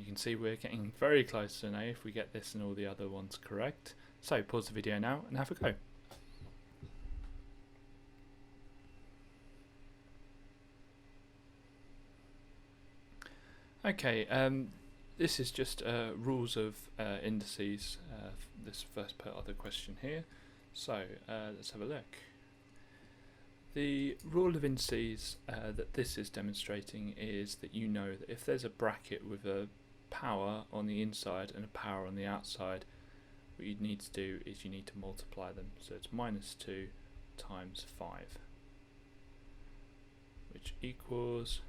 can see we're getting very close to an A if we get this and all the other ones correct. So pause the video now and have a go. Okay, this is just rules of indices, this first part of the question here. So let's have a look. The rule of indices that this is demonstrating is that you know that if there's a bracket with a power on the inside and a power on the outside, what you need to do is you need to multiply them. So it's -2 times 5, which equals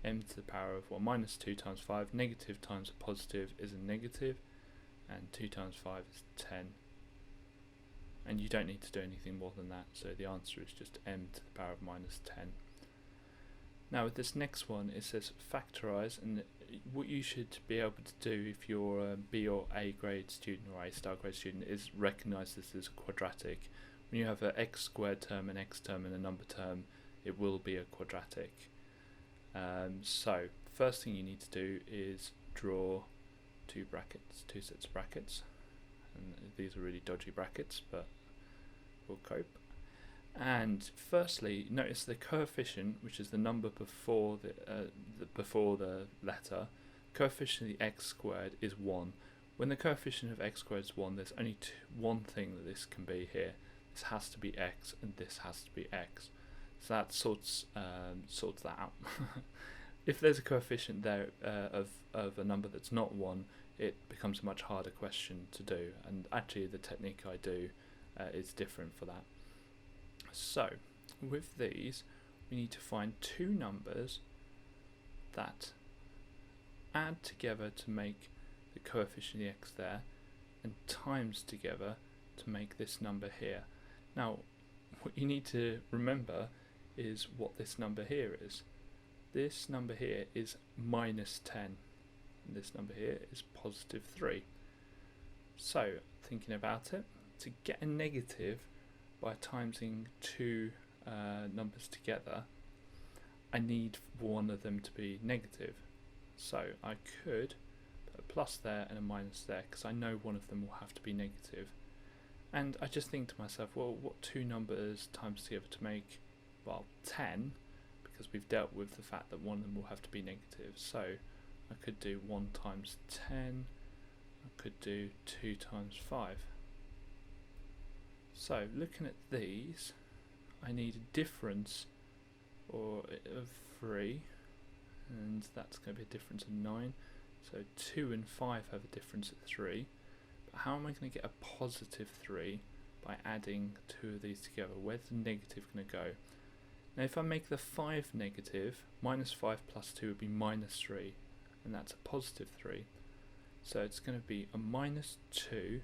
m to the power of, well, -2 times 5, negative times a positive is a negative, and 2 times 5 is 10. And you don't need to do anything more than that, so the answer is just m to the power of -10. Now with this next one, it says factorise, and what you should be able to do if you're a B or A grade student or A star grade student is recognise this as a quadratic. When you have an x squared term, an x term and a number term, it will be a quadratic. So first thing you need to do is draw two sets of brackets, and these are really dodgy brackets, but we'll cope. And firstly, notice the coefficient, which is the number before the letter. Coefficient of the x squared is 1. When the coefficient of x squared is 1, there's only one thing that this can be here. This has to be x, and this has to be x. So that sorts that out. If there's a coefficient there of a number that's not 1, it becomes a much harder question to do, and actually the technique I do is different for that. So with these, we need to find two numbers that add together to make the coefficient of the x there, and times together to make this number here. Now what you need to remember is what this number here is. This number here is -10, and this number here is +3. So thinking about it, to get a negative by timesing two numbers together, I need one of them to be negative. So I could put a plus there and a minus there, because I know one of them will have to be negative. And I just think to myself, well, what two numbers times together to make, well, 10, because we've dealt with the fact that one of them will have to be negative. So I could do 1 times 10, I could do 2 times 5. So looking at these, I need a difference of 3, and that's going to be a difference of 9. So 2 and 5 have a difference of 3. But how am I going to get a +3 by adding two of these together? Where's the negative going to go? Now if I make the 5 negative, -5 plus 2 would be -3, and that's a +3. So it's going to be a -2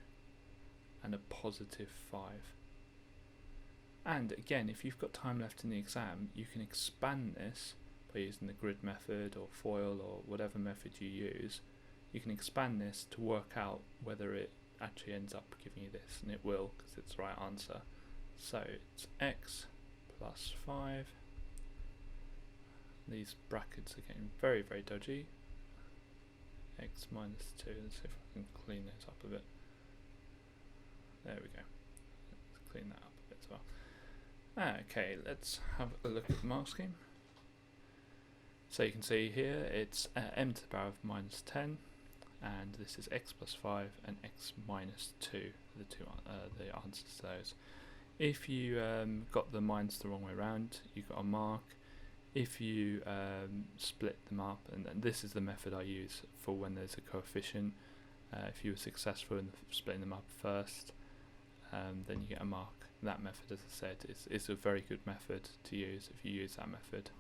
and a +5. And again, if you've got time left in the exam, you can expand this by using the grid method or FOIL or whatever method you use. You can expand this to work out whether it actually ends up giving you this, and it will, because it's the right answer. So it's x plus 5. These brackets are getting very, very dodgy. X minus 2. Let's see if I can clean this up a bit. There we go. Let's clean that up a bit as well. Okay, let's have a look at the mark scheme. So you can see here it's m to the power of -10, and this is x plus 5 and x minus 2. The answers to those. If you got the minus the wrong way around, you got a mark. If you split them up, and this is the method I use for when there's a coefficient, if you were successful in splitting them up first, then you get a mark. That method, as I said, is a very good method to use if you use that method.